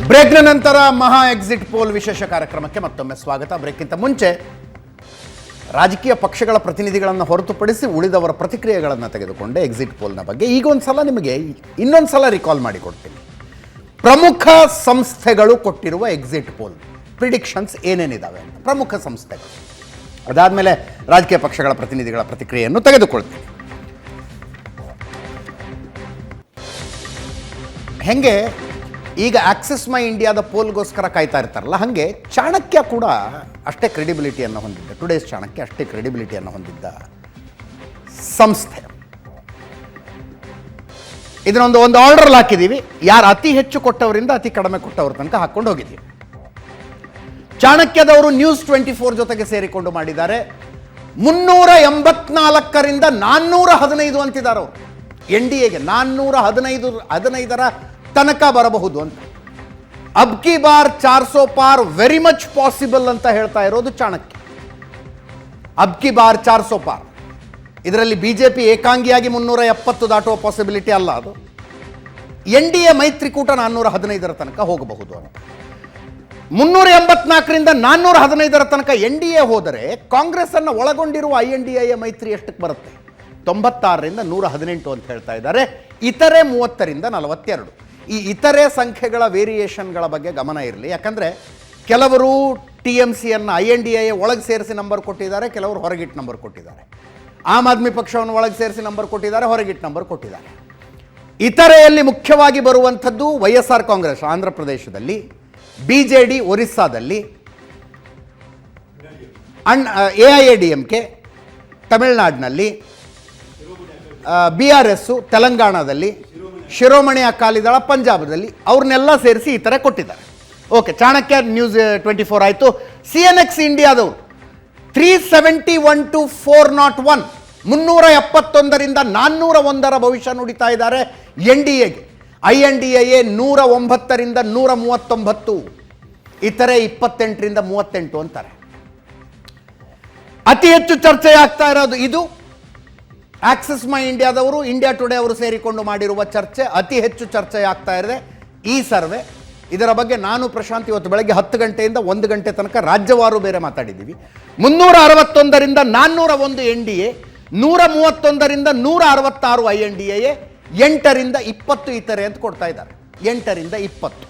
ಬ್ರೇಕ್ನ ನಂತರ ಮಹಾ exit poll ವಿಶೇಷ ಕಾರ್ಯಕ್ರಮಕ್ಕೆ ಮತ್ತೊಮ್ಮೆ ಸ್ವಾಗತ. ಬ್ರೇಕ್ಗಿಂತ ಮುಂಚೆ ರಾಜಕೀಯ ಪಕ್ಷಗಳ ಪ್ರತಿನಿಧಿಗಳನ್ನು ಹೊರತುಪಡಿಸಿ ಉಳಿದವರ ಪ್ರತಿಕ್ರಿಯೆಗಳನ್ನು ತೆಗೆದುಕೊಂಡೆ ಎಕ್ಸಿಟ್ ಪೋಲ್ನ ಬಗ್ಗೆ. ಈಗ ಒಂದು ಸಲ ನಿಮಗೆ ಇನ್ನೊಂದು ಸಲ ರಿಕಾಲ್ ಮಾಡಿಕೊಡ್ತೀನಿ. ಪ್ರಮುಖ ಸಂಸ್ಥೆಗಳು ಕೊಟ್ಟಿರುವ ಎಕ್ಸಿಟ್ ಪೋಲ್ ಪ್ರಿಡಿಕ್ಷನ್ಸ್ ಏನೇನಿದ್ದಾವೆ ಅಂತ, ಪ್ರಮುಖ ಸಂಸ್ಥೆಗಳು. ಅದಾದಮೇಲೆ ರಾಜಕೀಯ ಪಕ್ಷಗಳ ಪ್ರತಿನಿಧಿಗಳ ಪ್ರತಿಕ್ರಿಯೆಯನ್ನು ತೆಗೆದುಕೊಳ್ತೀನಿ. ಹೆಂಗೆ ಈಗ ಆಕ್ಸಿಸ್ ಮೈ ಇಂಡಿಯಾದ ಪೋಲ್ಗೋಸ್ಕರ ಕಾಯ್ತಾ ಇರ್ತಾರಲ್ಲ, ಹಾಗೆ ಚಾಣಕ್ಯ ಕೂಡ ಅಷ್ಟೇ ಕ್ರೆಡಿಬಿಲಿಟಿಯನ್ನು ಹೊಂದಿದ್ದ, ಟುಡೇಸ್ ಚಾಣಕ್ಯ ಅಷ್ಟೇ ಕ್ರೆಡಿಬಿಲಿಟಿಯನ್ನು ಹೊಂದಿದ್ದ ಸಂಸ್ಥೆ. ಇದನ್ನೊಂದು ಆರ್ಡರ್ ಹಾಕಿದ್ದೀವಿ, ಯಾರು ಅತಿ ಹೆಚ್ಚು ಕೊಟ್ಟವರಿಂದ ಅತಿ ಕಡಿಮೆ ಕೊಟ್ಟವ್ರ ತನಕ ಹಾಕ್ಕೊಂಡು ಹೋಗಿದ್ದೀವಿ. ಚಾಣಕ್ಯದವರು ನ್ಯೂಸ್24 ಜೊತೆಗೆ ಸೇರಿಕೊಂಡು ಮಾಡಿದ್ದಾರೆ. 384ರಿಂದ 415 ಅಂತಿದ್ದಾರೆ ಅವರು. NDAಗೆ 415ರ ತನಕ ಬರಬಹುದು ಅಂತ. ಅಬ್ ಕಿ ಬಾರ್ 400 ಪಾರ್ ವೆರಿ ಮಚ್ ಪಾಸಿಬಲ್ ಅಂತ ಹೇಳ್ತಾ ಇರೋದು ಚಾಣಕ್ಯ. ಅಬ್ ಕಿ ಬಾರ್ 400 ಪಾರ್. ಇದರಲ್ಲಿ ಬಿಜೆಪಿ ಏಕಾಂಗಿಯಾಗಿ 370 ದಾಟುವ ಪಾಸಿಬಿಲಿಟಿ ಅಲ್ಲ, ಅದು NDA ಮೈತ್ರಿಕೂಟ 415ರ ತನಕ ಹೋಗಬಹುದು ಅಂತ. 384ರಿಂದ 415ರ ತನಕ NDA ಹೋದರೆ ಕಾಂಗ್ರೆಸ್ ಅನ್ನು ಒಳಗೊಂಡಿರುವ INDA ಮೈತ್ರಿ ಎಷ್ಟಕ್ಕೆ ಬರುತ್ತೆ? 96ರಿಂದ 118 ಅಂತ ಹೇಳ್ತಾ ಇದ್ದಾರೆ. ಇತರೆ 30ರಿಂದ 42. ಈ ಇತರೆ ಸಂಖ್ಯೆಗಳ ವೇರಿಯೇಷನ್ಗಳ ಬಗ್ಗೆ ಗಮನ ಇರಲಿ. ಯಾಕಂದರೆ ಕೆಲವರು TMCಯನ್ನು INDA ಒಳಗೆ ಸೇರಿಸಿ ನಂಬರ್ ಕೊಟ್ಟಿದ್ದಾರೆ, ಕೆಲವರು ಹೊರಗಿಟ್ಟು ನಂಬರ್ ಕೊಟ್ಟಿದ್ದಾರೆ. ಆಮ್ ಆದ್ಮಿ ಪಕ್ಷವನ್ನು ಒಳಗೆ ಸೇರಿಸಿ ನಂಬರ್ ಕೊಟ್ಟಿದ್ದಾರೆ, ಹೊರಗಿಟ್ಟು ನಂಬರ್ ಕೊಟ್ಟಿದ್ದಾರೆ. ಇತರೆಯಲ್ಲಿ ಮುಖ್ಯವಾಗಿ ಬರುವಂಥದ್ದು YSR ಕಾಂಗ್ರೆಸ್ ಆಂಧ್ರ ಪ್ರದೇಶದಲ್ಲಿ, BJD ಒರಿಸ್ಸಾದಲ್ಲಿ, AIADMK ತಮಿಳುನಾಡಿನಲ್ಲಿ, BRS ತೆಲಂಗಾಣದಲ್ಲಿ, ಶಿರೋಮಣಿ ಅಕಾಲಿದಳ ಪಂಜಾಬದಲ್ಲಿ, ಅವ್ರನ್ನೆಲ್ಲ ಸೇರಿಸಿ ಈ ಥರ ಕೊಟ್ಟಿದ್ದಾರೆ. ಓಕೆ, ಚಾಣಕ್ಯ ನ್ಯೂಸ್24 ಆಯಿತು. CNX ಇಂಡಿಯಾದವರು 371 to 401, 371ರಿಂದ 401ರ ಭವಿಷ್ಯ ನುಡಿತಾ ಇದ್ದಾರೆ NDAಗೆ. INDA 109ರಿಂದ 139, ಇತರೆ 28ರಿಂದ 38 ಅಂತಾರೆ. ಅತಿ ಹೆಚ್ಚು ಚರ್ಚೆ ಆಗ್ತಾ ಇರೋದು ಇದು. ಆಕ್ಸಿಸ್ ಮೈ ಇಂಡಿಯಾದವರು, ಇಂಡಿಯಾ ಟುಡೇ ಅವರು ಸೇರಿಕೊಂಡು ಮಾಡಿರುವ ಚರ್ಚೆ, ಅತಿ ಹೆಚ್ಚು ಚರ್ಚೆ ಆಗ್ತಾ ಇದೆ ಈ ಸರ್ವೆ. ಇದರ ಬಗ್ಗೆ ನಾನು ಪ್ರಶಾಂತ್ ಇವತ್ತು ಬೆಳಗ್ಗೆ 10 ಗಂಟೆಯಿಂದ 1 ಗಂಟೆ ತನಕ ರಾಜ್ಯವಾರು ಬೇರೆ ಮಾತಾಡಿದ್ದೀವಿ. 361ರಿಂದ 401 NDA, 131ರಿಂದ 166 INDA, 8ರಿಂದ 20 ಇತರೆ ಅಂತ ಕೊಡ್ತಾ ಇದ್ದಾರೆ. 8ರಿಂದ 20.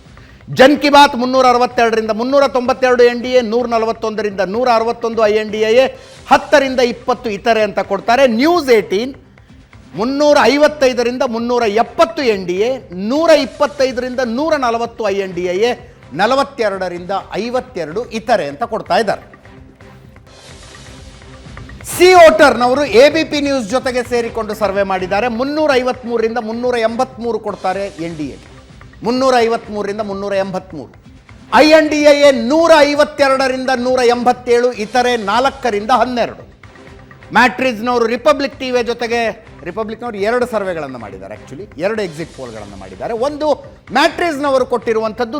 ಜನ್ ಕಿ ಬಾತ್ 362ರಿಂದ 392 NDA, 141ರಿಂದ 161 INDA, 10ರಿಂದ 20 ಇತರೆ ಅಂತ ಕೊಡ್ತಾರೆ. ನ್ಯೂಸ್ 18 355ರಿಂದ 370 NDA, 125ರಿಂದ 140 INDA, 42ರಿಂದ 52 ಇತರೆ ಅಂತ ಕೊಡ್ತಾ ಇದ್ದಾರೆ. ಸಿ ವೋಟರ್ನವರು ABP ನ್ಯೂಸ್ ಜೊತೆಗೆ ಸೇರಿಕೊಂಡು ಸರ್ವೆ ಮಾಡಿದ್ದಾರೆ. 353ರಿಂದ 383 ಕೊಡ್ತಾರೆ NDA, 353ರಿಂದ 383. INDA 152ರಿಂದ 187, ಇತರೆ 4ರಿಂದ 12. ಮ್ಯಾಟ್ರಿಜ್ನವರು ರಿಪಬ್ಲಿಕ್ TV ಜೊತೆಗೆ, ರಿಪಬ್ಲಿಕ್ನವರು 2 ಸರ್ವೆಗಳನ್ನು ಮಾಡಿದ್ದಾರೆ. ಆ್ಯಕ್ಚುಲಿ 2 ಎಕ್ಸಿಟ್ ಪೋಲ್ಗಳನ್ನು ಮಾಡಿದ್ದಾರೆ. ಒಂದು ಮ್ಯಾಟ್ರಿಜ್ನವರು ಕೊಟ್ಟಿರುವಂಥದ್ದು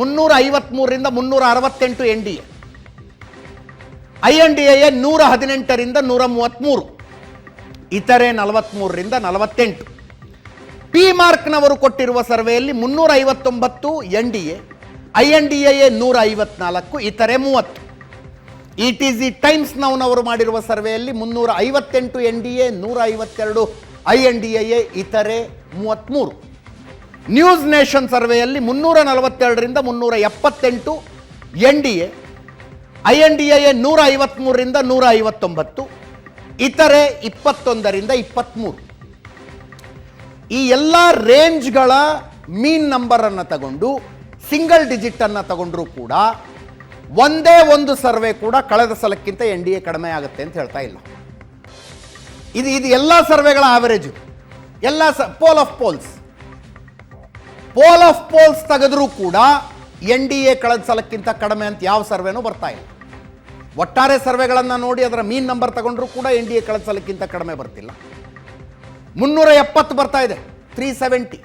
353ರಿಂದ 368 NDA, INDA 118ರಿಂದ 133, ಇತರೆ 43ರಿಂದ 48. ಪಿ ಮಾರ್ಕ್ನವರು ಕೊಟ್ಟಿರುವ ಸರ್ವೆಯಲ್ಲಿ 359 NDA, INDA 154, ಇತರೆ 30. ETZ ಟೈಮ್ಸ್ ನೌನವರು ಮಾಡಿರುವ ಸರ್ವೆಯಲ್ಲಿ 358 NDA, 152 INDA, ಇತರೆ 33. ನ್ಯೂಸ್ ನೇಷನ್ ಸರ್ವೆಯಲ್ಲಿ 342ರಿಂದ 378 NDA, INDA 153ರಿಂದ 159, ಇತರೆ 21ರಿಂದ 23. ಈ ಎಲ್ಲ ರೇಂಜ್ಗಳ ಮೀನ್ ನಂಬರನ್ನು ತಗೊಂಡು ಸಿಂಗಲ್ ಡಿಜಿಟನ್ನು ತಗೊಂಡ್ರೂ ಕೂಡ ಒಂದೇ ಒಂದು ಸರ್ವೆ ಕೂಡ ಕಳೆದ ಸಲಕ್ಕಿಂತ NDA ಕಡಿಮೆ ಆಗುತ್ತೆ ಅಂತ ಹೇಳ್ತಾ ಇಲ್ಲ. ಇದು ಎಲ್ಲ ಸರ್ವೆಗಳ ಆವರೇಜು, ಎಲ್ಲ ಪೋಲ್ ಆಫ್ ಪೋಲ್ಸ್ ತೆಗೆದ್ರೂ ಕೂಡ NDA ಕಳೆದ ಸಲಕ್ಕಿಂತ ಕಡಿಮೆ ಅಂತ ಯಾವ ಸರ್ವೆನೂ ಬರ್ತಾ ಇಲ್ಲ. ಒಟ್ಟಾರೆ ಸರ್ವೆಗಳನ್ನು ನೋಡಿ ಅದರ ಮೀನ್ ನಂಬರ್ ತಗೊಂಡ್ರೂ ಕೂಡ NDA ಕಳೆದ ಸಲಕ್ಕಿಂತ ಕಡಿಮೆ ಬರ್ತಿಲ್ಲ. 370 ಬರ್ತಾ ಇದೆ, 370.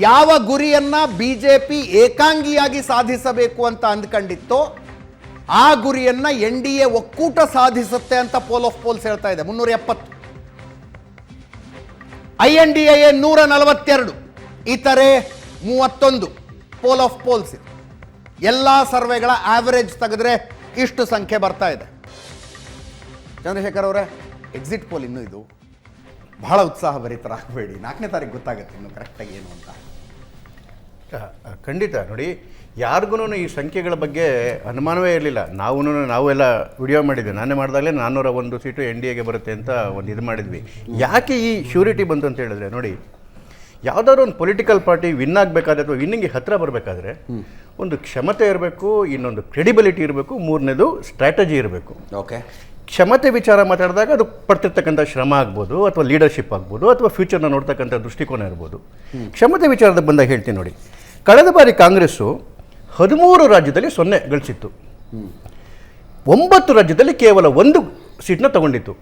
ಯಾವ ಗುರಿಯನ್ನ ಬಿಜೆಪಿ ಏಕಾಂಗಿಯಾಗಿ ಸಾಧಿಸಬೇಕು ಅಂತ ಅಂದ್ಕೊಂಡಿತ್ತೋ ಆ ಗುರಿಯನ್ನ NDA ಒಕ್ಕೂಟ ಸಾಧಿಸುತ್ತೆ ಅಂತ ಪೋಲ್ ಆಫ್ ಪೋಲ್ಸ್ ಹೇಳ್ತಾ ಇದೆ. 370. INDA 142, ಇತರೆ 31 ಪೋಲ್ ಆಫ್ ಪೋಲ್ಸ್ ಇದೆ. ಎಲ್ಲ ಸರ್ವೆಗಳ ಆವರೇಜ್ ತೆಗೆದ್ರೆ ಇಷ್ಟು ಸಂಖ್ಯೆ ಬರ್ತಾ ಇದೆ. ಚಂದ್ರಶೇಖರ್ ಅವರೇ, ಎಕ್ಸಿಟ್ ಪೋಲ್ ಇನ್ನೂ ಇದು ಬಹಳ ಉತ್ಸಾಹ ಭರಿತರಾಗಬೇಡಿ, 4ನೇ ತಾರೀಕು ಗೊತ್ತಾಗುತ್ತೆ ಇನ್ನು ಕರೆಕ್ಟಾಗಿ ಏನು ಅಂತ. ಖಂಡಿತ ನೋಡಿ, ಯಾರಿಗೂ ಈ ಸಂಖ್ಯೆಗಳ ಬಗ್ಗೆ ಅನುಮಾನವೇ ಇರಲಿಲ್ಲ. ನಾವೆಲ್ಲ ವಿಡಿಯೋ ಮಾಡಿದ್ವಿ. ನಾನೇ ಮಾಡಿದಾಗಲೇ 401 ಸೀಟು NDAಗೆ ಬರುತ್ತೆ ಅಂತ ಒಂದು ಇದು ಮಾಡಿದ್ವಿ. ಯಾಕೆ ಈ ಶ್ಯೂರಿಟಿ ಬಂತು ಅಂತ ಹೇಳಿದ್ರೆ, ನೋಡಿ, ಯಾವುದಾದ್ರು ಒಂದು ಪೊಲಿಟಿಕಲ್ ಪಾರ್ಟಿ ವಿನ್ ಆಗಬೇಕಾದ್ರೆ ಅಥವಾ ವಿನ್ನಿಂಗ್ಗೆ ಹತ್ತಿರ ಬರಬೇಕಾದ್ರೆ ಒಂದು ಕ್ಷಮತೆ ಇರಬೇಕು, ಇನ್ನೊಂದು ಕ್ರೆಡಿಬಿಲಿಟಿ ಇರಬೇಕು, ಮೂರನೇದು ಸ್ಟ್ರಾಟಜಿ ಇರಬೇಕು. ಓಕೆ, ಕ್ಷಮತೆ ವಿಚಾರ ಮಾತಾಡಿದಾಗ ಅದು ಪಡ್ತಿರ್ತಕ್ಕಂಥ ಶ್ರಮ ಆಗ್ಬೋದು, ಅಥವಾ ಲೀಡರ್ಶಿಪ್ ಆಗ್ಬೋದು, ಅಥವಾ ಫ್ಯೂಚರ್ನ ನೋಡ್ತಕ್ಕಂಥ ದೃಷ್ಟಿಕೋನ ಇರ್ಬೋದು. ಕ್ಷಮತೆ ವಿಚಾರದ ಬಂದಾಗ ಹೇಳ್ತೀನಿ ನೋಡಿ, ಕಳೆದ ಬಾರಿ ಕಾಂಗ್ರೆಸ್ಸು 13 ರಾಜ್ಯದಲ್ಲಿ 0 ಗಳಿಸಿತ್ತು. 9 ರಾಜ್ಯದಲ್ಲಿ ಕೇವಲ 1 ಸೀಟ್ನ ತಗೊಂಡಿತ್ತು.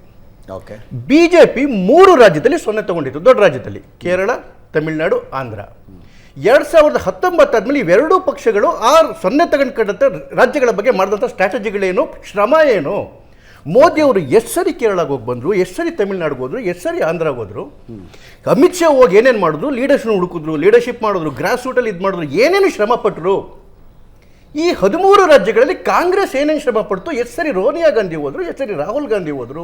ಓಕೆ, BJP 3 ರಾಜ್ಯದಲ್ಲಿ 0 ತಗೊಂಡಿತ್ತು, ದೊಡ್ಡ ರಾಜ್ಯದಲ್ಲಿ ಕೇರಳ, ತಮಿಳುನಾಡು, ಆಂಧ್ರ. 2019 ಆದಮೇಲೆ ಇವೆರಡೂ ಪಕ್ಷಗಳು 0 ತಗೊಂಡ್ಕೊಂಡಂಥ ರಾಜ್ಯಗಳ ಬಗ್ಗೆ ಮಾಡಿದಂಥ ಸ್ಟ್ರಾಟಜಿಗಳೇನು, ಶ್ರಮ ಏನು? ಮೋದಿಯವರು ಎಷ್ಟು ಸರಿ ಕೇರಳಕ್ಕೆ ಹೋಗಿ ಬಂದರು, ಎಷ್ಟು ಸರಿ ತಮಿಳ್ನಾಡಿಗೆ ಹೋದ್ರು, ಎಷ್ಟು ಸರಿ ಆಂಧ್ರಾಗೆ ಹೋದ್ರು. ಅಮಿತ್ ಶಾ ಹೋಗಿ ಏನೇನು ಮಾಡಿದ್ರು, ಲೀಡರ್ಶಿಪ್ ಮಾಡಿದ್ರು, ಗ್ರಾಸ್ ರೂಟಲ್ಲಿ ಇದು ಮಾಡಿದ್ರು, ಏನೇನು ಶ್ರಮ ಪಟ್ಟರು. ಈ 13 ರಾಜ್ಯಗಳಲ್ಲಿ ಕಾಂಗ್ರೆಸ್ ಏನೇನು ಶ್ರಮ ಪಡ್ತು, ಎಷ್ಟು ಸರಿ ಸೋನಿಯಾ ಗಾಂಧಿ ಹೋದ್ರು, ಎಷ್ಟು ಸರಿ ರಾಹುಲ್ ಗಾಂಧಿ ಹೋದ್ರು.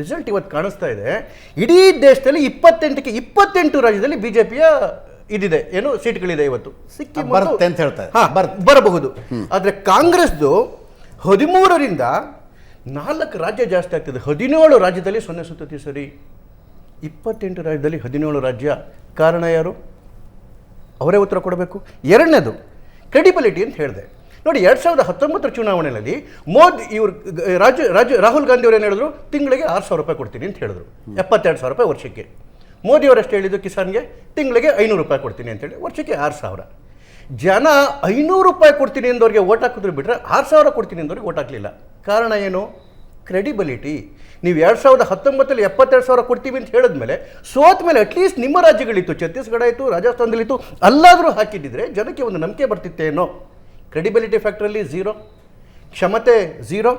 ರಿಸಲ್ಟ್ ಇವತ್ತು ಕಾಣಿಸ್ತಾ ಇದೆ. ಇಡೀ ದೇಶದಲ್ಲಿ 28 ರಾಜ್ಯದಲ್ಲಿ BJPಯ ಇದಿದೆ, ಏನು ಸೀಟ್ಗಳಿದೆ. ಇವತ್ತು ಸಿಕ್ಕಿಂ ಬರುತ್ತೆ ಅಂತ ಹೇಳ್ತಾರೆ, ಬರಬಹುದು. ಆದರೆ ಕಾಂಗ್ರೆಸ್ದು 13ರಿಂದ 4 ರಾಜ್ಯ ಜಾಸ್ತಿ ಆಗ್ತದೆ. 17 ರಾಜ್ಯದಲ್ಲಿ 0 ಸುತ್ತತಿ ಸರಿ, 28 ರಾಜ್ಯದಲ್ಲಿ 17 ರಾಜ್ಯ. ಕಾರಣ ಯಾರು? ಅವರೇ ಉತ್ತರ ಕೊಡಬೇಕು. ಎರಡನೇದು ಕ್ರೆಡಿಬಿಲಿಟಿ ಅಂತ ಹೇಳಿದೆ ನೋಡಿ. 2019 ಚುನಾವಣೆಯಲ್ಲಿ ಮೋದಿ ಇವರು ರಾಹುಲ್ ಗಾಂಧಿ ಅವರು ಏನು ಹೇಳಿದ್ರು, ತಿಂಗಳಿಗೆ 6,000 ರೂಪಾಯಿ ಕೊಡ್ತೀನಿ ಅಂತ ಹೇಳಿದ್ರು, 72,000 ರೂಪಾಯಿ ವರ್ಷಕ್ಕೆ. ಮೋದಿಯವರು ಎಷ್ಟು ಹೇಳಿದ್ರು, ಕಿಸಾನ್ಗೆ ತಿಂಗಳಿಗೆ 500 ರೂಪಾಯಿ ಕೊಡ್ತೀನಿ ಅಂತೇಳಿ, ವರ್ಷಕ್ಕೆ 6,000. ಜನ 500 ರೂಪಾಯಿ ಕೊಡ್ತೀನಿ ಅಂದವ್ರಿಗೆ ಓಟ್ ಹಾಕಿದ್ರು ಬಿಟ್ಟರೆ 6,000 ಕೊಡ್ತೀನಿ ಅಂದವ್ರಿಗೆ ಓಟ್ ಹಾಕಲಿಲ್ಲ. ಕಾರಣ ಏನು? ಕ್ರೆಡಿಬಿಲಿಟಿ. ನೀವು 2019 72,000 ಕೊಡ್ತೀವಿ ಅಂತ ಹೇಳಿದ್ಮೇಲೆ, ಸೋತ ಮೇಲೆ ಅಟ್ಲೀಸ್ಟ್ ನಿಮ್ಮ ರಾಜ್ಯಗಳಿತ್ತು, ಛತ್ತೀಸ್ಗಢ ಇತ್ತು, ರಾಜಸ್ಥಾನದಲ್ಲಿತ್ತು, ಅಲ್ಲಾದರೂ ಹಾಕಿದ್ದಿದ್ರೆ ಜನಕ್ಕೆ ಒಂದು ನಂಬಿಕೆ ಬರ್ತಿತ್ತೇನೋ. ಕ್ರೆಡಿಬಿಲಿಟಿ ಫ್ಯಾಕ್ಟ್ರಲ್ಲಿ 0, ಕ್ಷಮತೆ 0,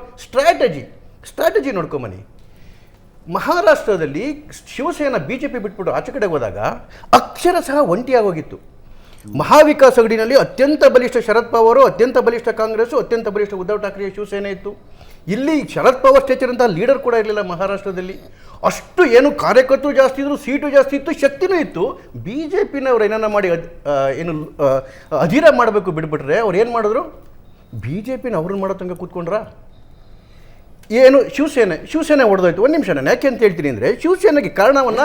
ಸ್ಟ್ರಾಟಜಿ ನೋಡ್ಕೊಂಬನ್ನಿ. ಮಹಾರಾಷ್ಟ್ರದಲ್ಲಿ ಶಿವಸೇನಾ BJP ಬಿಟ್ಬಿಟ್ಟು ಆಚೆ ಕಡೆ ಹೋದಾಗ ಅಕ್ಷರಶಃ ಒಂಟಿಯಾಗೋಗಿತ್ತು. ಮಹಾವಿಕಾಸ್ ಅಗಡಿನಲ್ಲಿ ಅತ್ಯಂತ ಬಲಿಷ್ಠ ಶರದ್ ಪವಾರ್, ಅತ್ಯಂತ ಬಲಿಷ್ಠ ಕಾಂಗ್ರೆಸ್ಸು, ಅತ್ಯಂತ ಬಲಿಷ್ಠ ಉದ್ಧವ್ ಠಾಕ್ರೆ ಶಿವಸೇನೆ ಇತ್ತು. ಇಲ್ಲಿ ಶರದ್ ಪವಾರ್ ಸ್ಟೇಚರ್ ಅಂತ ಲೀಡರ್ ಕೂಡ ಇರಲಿಲ್ಲ ಮಹಾರಾಷ್ಟ್ರದಲ್ಲಿ. ಅಷ್ಟು ಏನು ಕಾರ್ಯಕರ್ತರು ಜಾಸ್ತಿ ಇದ್ರು, ಸೀಟು ಜಾಸ್ತಿ ಇತ್ತು, ಶಕ್ತಿನೂ ಇತ್ತು. BJPನವ್ರು ಏನನ್ನ ಮಾಡಿ ಅಧೀರ ಮಾಡಬೇಕು ಬಿಟ್ಬಿಟ್ರೆ ಅವ್ರು ಏನು ಮಾಡಿದ್ರು, BJPನ ಅವ್ರನ್ನ ಮಾಡೋ ತನಕ ಕೂತ್ಕೊಂಡ್ರ. ಏನು ಶಿವಸೇನೆ ಹೊಡೆದೋಯ್ತು. ಒಂದು ನಿಮಿಷ, ನಾನು ಯಾಕೆ ಅಂತ ಹೇಳ್ತೀನಿ ಅಂದರೆ, ಶಿವಸೇನೆಗೆ ಕಾರಣವನ್ನ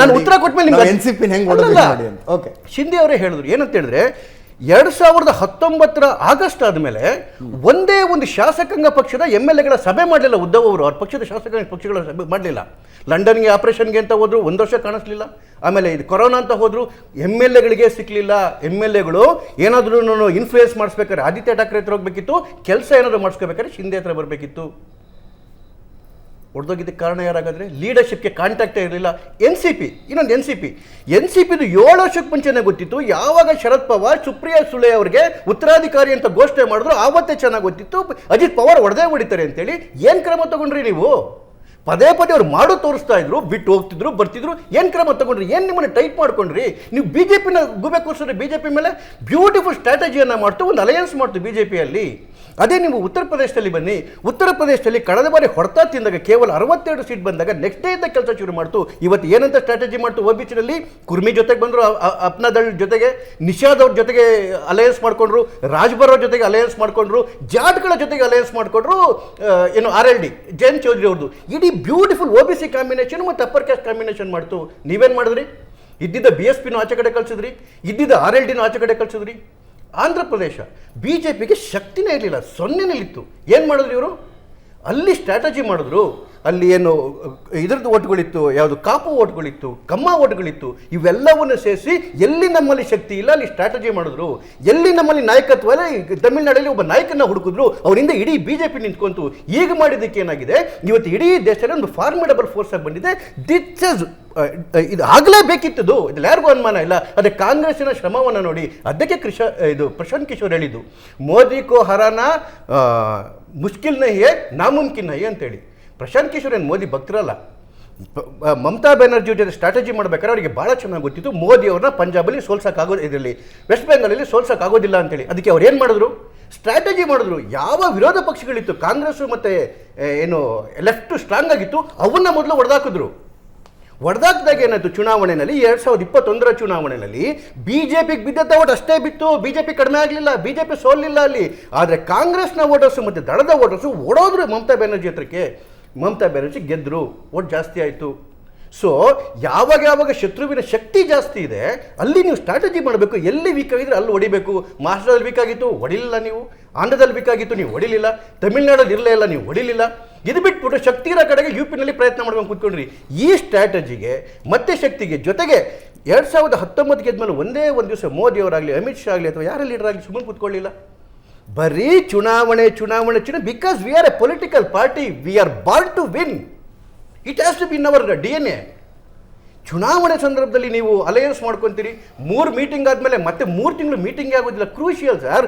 ನಾನು ಉತ್ತರ ಕೊಟ್ಮೇಲೆ ಶಿಂದೆ ಅವರೇ ಹೇಳಿದ್ರು. ಏನಂತ ಹೇಳಿದ್ರೆ, 2019 ಆಗಸ್ಟ್ ಆದಮೇಲೆ ಒಂದೇ ಒಂದು ಶಾಸಕಾಂಗ ಪಕ್ಷದ MLAಗಳ ಸಭೆ ಮಾಡಲಿಲ್ಲ ಉದ್ಧವ್ ಅವರು. ಅವ್ರ ಪಕ್ಷದ ಶಾಸಕಾಂಗ ಪಕ್ಷಗಳ ಸಭೆ ಮಾಡಲಿಲ್ಲ. ಲಂಡನ್ಗೆ ಆಪರೇಷನ್ಗೆ ಅಂತ ಹೋದ್ರು, 1 ವರ್ಷ ಕಾಣಿಸ್ಲಿಲ್ಲ. ಆಮೇಲೆ ಇದು ಕೊರೋನಾ ಅಂತ ಹೋದ್ರು, MLAಗಳಿಗೆ ಸಿಕ್ಕಲಿಲ್ಲ. MLAಗಳು ಏನಾದ್ರೂ ಇನ್ಫ್ಲೂಯೆನ್ಸ್ ಮಾಡಿಸ್ಬೇಕಾದ್ರೆ ಆದಿತ್ಯ ಠಾಕ್ರೆ ಹತ್ರ ಹೋಗ್ಬೇಕಿತ್ತು, ಕೆಲಸ ಏನಾದರೂ ಮಾಡಿಸ್ಕೋಬೇಕಾದ್ರೆ ಶಿಂದೆ ಹತ್ರ ಬರಬೇಕಿತ್ತು. ಹೊಡೆದೋಗಿದ್ದಕ್ಕೆ ಕಾರಣ ಯಾರಾಗಾದ್ರೆ, ಲೀಡರ್ಶಿಪ್ಗೆ ಕಾಂಟ್ಯಾಕ್ಟೇ ಇರಲಿಲ್ಲ. ಇನ್ನೊಂದು ಎನ್ ಸಿ ಪಿದು 7 ವರ್ಷಕ್ಕೆ ಮುಂಚೆನೇ ಗೊತ್ತಿತ್ತು. ಯಾವಾಗ ಶರದ್ ಪವಾರ್ ಸುಪ್ರಿಯಾ ಸುಳೆ ಅವರಿಗೆ ಉತ್ತರಾಧಿಕಾರಿ ಅಂತ ಘೋಷಣೆ ಮಾಡಿದ್ರು ಆವತ್ತೇ ಚೆನ್ನಾಗಿ ಗೊತ್ತಿತ್ತು ಅಜಿತ್ ಪವಾರ್ ಹೊಡೆದಿದ್ದಾರೆ ಅಂತೇಳಿ. ಏನು ಕ್ರಮ ತಗೊಂಡ್ರಿ ನೀವು? ಪದೇ ಅವ್ರು ಮಾಡೋ ತೋರಿಸ್ತಾ ಇದ್ರು, ಬಿಟ್ಟು ಹೋಗ್ತಿದ್ರು, ಬರ್ತಿದ್ರು. ಏನು ಕ್ರಮ ತಗೊಂಡ್ರಿ? ಏನು ನಿಮ್ಮನ್ನು ಟೈಟ್ ಮಾಡ್ಕೊಂಡ್ರಿ? ನೀವು BJPನ ಗುಬೆ ಕೂರಿಸಿದ್ರೆ BJP ಮೇಲೆ ಬ್ಯೂಟಿಫುಲ್ ಸ್ಟ್ರಾಟಜಿಯನ್ನು ಮಾಡ್ತು, ಒಂದು ಅಲಯನ್ಸ್ ಮಾಡ್ತು BJPಯಲ್ಲಿ. ಅದೇ ನೀವು ಉತ್ತರ ಪ್ರದೇಶದಲ್ಲಿ ಬನ್ನಿ. ಉತ್ತರ ಪ್ರದೇಶದಲ್ಲಿ ಕಳೆದ ಬಾರಿ ಹೊಡೆತ ತಿಂದಾಗ ಕೇವಲ 62 ಸೀಟ್ ಬಂದಾಗ ನೆಕ್ಸ್ಟ್ ಡೇ ಇಂದ ಕೆಲಸ ಶುರು ಮಾಡ್ತು. ಇವತ್ತು ಏನಂತ ಸ್ಟ್ರಾಟಜಿ ಮಾಡ್ತು? OBCನಲ್ಲಿ ಕುರ್ಮಿ ಜೊತೆಗೆ ಬಂದರು, ಅಪ್ನಾದಳ್ ಜೊತೆಗೆ, ನಿಷಾದ್ ಅವ್ರ ಜೊತೆಗೆ ಅಲಯನ್ಸ್ ಮಾಡ್ಕೊಂಡ್ರು, ರಾಜ್ಬರ್ ಅವ್ರ ಜೊತೆಗೆ ಅಲಯನ್ಸ್ ಮಾಡ್ಕೊಂಡ್ರು, ಜಾಟ್ಗಳ ಜೊತೆಗೆ ಅಲಯನ್ಸ್ ಮಾಡ್ಕೊಂಡ್ರು. ಏನು RLD ಜಯಂತ್ ಚೌಧರಿ ಅವ್ರದ್ದು ಇಡೀ ಬ್ಯೂಟಿಫುಲ್ OBC ಕಾಂಬಿನೇಷನ್ ಮತ್ತು ಅಪ್ಪರ್ ಕ್ಯಾಸ್ಟ್ ಕಾಂಬಿನೇಷನ್ ಮಾಡ್ತು. ನೀವೇನು ಮಾಡಿದ್ರಿ? ಇದ್ದಿದ್ದ BSPನೂ ಆಚೆ ಕಡೆ ಕಳಿಸಿದ್ರಿ, ಇದ್ದಿದ್ದ RLDನೂ ಆಚೆ ಕಡೆ ಕಳಿಸಿದ್ರಿ. ಆಂಧ್ರ ಪ್ರದೇಶ BJPಗೆ ಶಕ್ತಿನೇ ಇರಲಿಲ್ಲ, 0ನಲ್ಲಿತ್ತು. ಏನು ಮಾಡಿದ್ರು ಇವರು? ಅಲ್ಲಿ ಸ್ಟ್ರಾಟಜಿ ಮಾಡಿದ್ರು. ಅಲ್ಲಿ ಏನು ಇದ್ರದ್ದು ಓಟ್ಗಳಿತ್ತು, ಯಾವುದು ಕಾಪು ಓಟ್ಗಳಿತ್ತು, ಕಮ್ಮ ಓಟ್ಗಳಿತ್ತು. ಇವೆಲ್ಲವನ್ನು ಸೇರಿಸಿ ಎಲ್ಲಿ ನಮ್ಮಲ್ಲಿ ಶಕ್ತಿ ಇಲ್ಲ ಅಲ್ಲಿ ಸ್ಟ್ರಾಟಜಿ ಮಾಡಿದ್ರು. ಎಲ್ಲಿ ನಮ್ಮಲ್ಲಿ ನಾಯಕತ್ವ ಇಲ್ಲ, ತಮಿಳುನಾಡಲ್ಲಿ ಒಬ್ಬ ನಾಯಕನ ಹುಡುಕಿದ್ರು, ಅವರಿಂದ ಇಡೀ BJP ನಿಂತ್ಕೊಂತು. ಈಗ ಮಾಡಿದ್ದಕ್ಕೆ ಏನಾಗಿದೆ, ಇವತ್ತು ಇಡೀ ದೇಶದಲ್ಲಿ ಒಂದು ಫಾರ್ಮಿಡಬಲ್ ಫೋರ್ಸ್ ಆಗಿ ಬಂದಿದೆ. ಇದು ಆಗಲೇಬೇಕಿತ್ತದು, ಇದ್ರಲ್ಲಿ ಯಾರಿಗೂ ಅನುಮಾನ ಇಲ್ಲ. ಅದೇ ಕಾಂಗ್ರೆಸ್ಸಿನ ಶ್ರಮವನ್ನು ನೋಡಿ. ಅದಕ್ಕೆ ಪ್ರಶಾಂತ್ ಕಿಶೋರ್ ಹೇಳಿದ್ದು, ಮೋದಿ ಕೋ ಹರಾನ ಮುಷ್ಕಿಲ್ ನಹಿ ಹೈ ನಾಮುಮ್ಕಿನ್ ನಹಿ ಅಂತೇಳಿ. ಪ್ರಶಾಂತ್ ಕಿಶೋರ್ ಏನು ಮೋದಿ ಭಕ್ತರಲ್ಲ. ಮಮತಾ ಬ್ಯಾನರ್ಜಿ ಜೊತೆ ಸ್ಟ್ರಾಟಜಿ ಮಾಡ್ಬೇಕಾದ್ರೆ ಅವರಿಗೆ ಬಹಳ ಚೆನ್ನಾಗಿ ಗೊತ್ತಿತ್ತು ಮೋದಿ ಅವ್ರನ್ನ ಪಂಜಾಬಲ್ಲಿ ಸೋಲ್ಸೋಕ್ಕಾಗೋದು, ಇದರಲ್ಲಿ ವೆಸ್ಟ್ ಬೆಂಗಾಲಲ್ಲಿ ಸೋಲ್ಸೋಕ್ಕಾಗೋದಿಲ್ಲ ಅಂತೇಳಿ. ಅದಕ್ಕೆ ಅವ್ರು ಏನು ಮಾಡಿದ್ರು, ಸ್ಟ್ರಾಟಜಿ ಮಾಡಿದ್ರು. ಯಾವ ವಿರೋಧ ಪಕ್ಷಗಳಿತ್ತು, ಕಾಂಗ್ರೆಸ್ ಮತ್ತು ಏನು ಲೆಫ್ಟ್ ಸ್ಟ್ರಾಂಗ್ ಆಗಿತ್ತು, ಅವನ್ನ ಮೊದಲು ಹೊಡೆದಾಕಿದ್ರು. ಹೊಡೆದಾಕಿದಾಗ ಏನಾಯ್ತು, ಚುನಾವಣೆಯಲ್ಲಿ 2021 ಚುನಾವಣೆಯಲ್ಲಿ ಬಿಜೆಪಿಗೆ ಬಿದ್ದಂಥ ಓಟ್ ಅಷ್ಟೇ ಬಿತ್ತು, ಬಿಜೆಪಿ ಕಡಿಮೆ ಆಗಲಿಲ್ಲ, ಬಿಜೆಪಿ ಸೋಲಿಲ್ಲ ಅಲ್ಲಿ. ಆದರೆ ಕಾಂಗ್ರೆಸ್ನ ವೋಟರ್ಸು ಮತ್ತು ದಳದ ವೋಟರ್ಸು ಓಡೋದ್ರು ಮಮತಾ ಬ್ಯಾನರ್ಜಿ ಹತ್ರಕ್ಕೆ. ಮಮತಾ ಬ್ಯಾನರ್ಜಿ ಗೆದ್ದರು, ಓಟ್ ಜಾಸ್ತಿ ಆಯಿತು. ಸೊ ಯಾವಾಗ ಶತ್ರುವಿನ ಶಕ್ತಿ ಜಾಸ್ತಿ ಇದೆ ಅಲ್ಲಿ ನೀವು ಸ್ಟ್ರಾಟಜಿ ಮಾಡಬೇಕು. ಎಲ್ಲಿ ವೀಕ್ ಆಗಿದ್ರೆ ಅಲ್ಲಿ ಹೊಡಿಬೇಕು. ಮಹಾರಾಷ್ಟ್ರದಲ್ಲಿ ವೀಕ್ ಆಗಿತ್ತು, ಹೊಡಿಲಿಲ್ಲ ನೀವು. ಆಂಧ್ರದಲ್ಲಿ ವೀಕ್ ಆಗಿತ್ತು, ನೀವು ಹೊಡಿಲಿಲ್ಲ. ತಮಿಳ್ನಾಡಲ್ಲಿ ಇರಲೇ ಇಲ್ಲ, ನೀವು ಹೊಡಿಲಿಲ್ಲ. ಇದು ಬಿಟ್ಬಿಟ್ಟು ಶಕ್ತಿ ಇರೋ ಕಡೆಗೆ ಯುಪಿನಲ್ಲಿ ಪ್ರಯತ್ನ ಮಾಡ್ಕೊಂಡು ಕೂತ್ಕೊಂಡ್ರಿ. ಈ ಸ್ಟ್ರಾಟಜಿಗೆ ಮತ್ತೆ ಶಕ್ತಿಗೆ ಜೊತೆಗೆ 2019 ಗೆದ್ಮೇಲೆ ಒಂದೇ ಒಂದು ದಿವಸ ಮೋದಿ ಅವರಾಗಲಿ, ಅಮಿತ್ ಶಾ ಆಗಲಿ ಅಥವಾ ಯಾರ ಲೀಡರ್ ಆಗಲಿ ಸುಮ್ಮನೆ ಕೂತ್ಕೊಳ್ಳಿಲ್ಲ. ಬರೀ ಚುನಾವಣೆ because we are a political party, we are born to win. It has to be in our DNA. ಚುನಾವಣೆ ಸಂದರ್ಭದಲ್ಲಿ ನೀವು ಅಲಯನ್ಸ್ ಮಾಡ್ಕೊತೀರಿ. 3 ಮೀಟಿಂಗ್ ಆದಮೇಲೆ ಮತ್ತೆ 3 ತಿಂಗಳು ಮೀಟಿಂಗ್ ಆಗೋದಿಲ್ಲ. Crucial sir.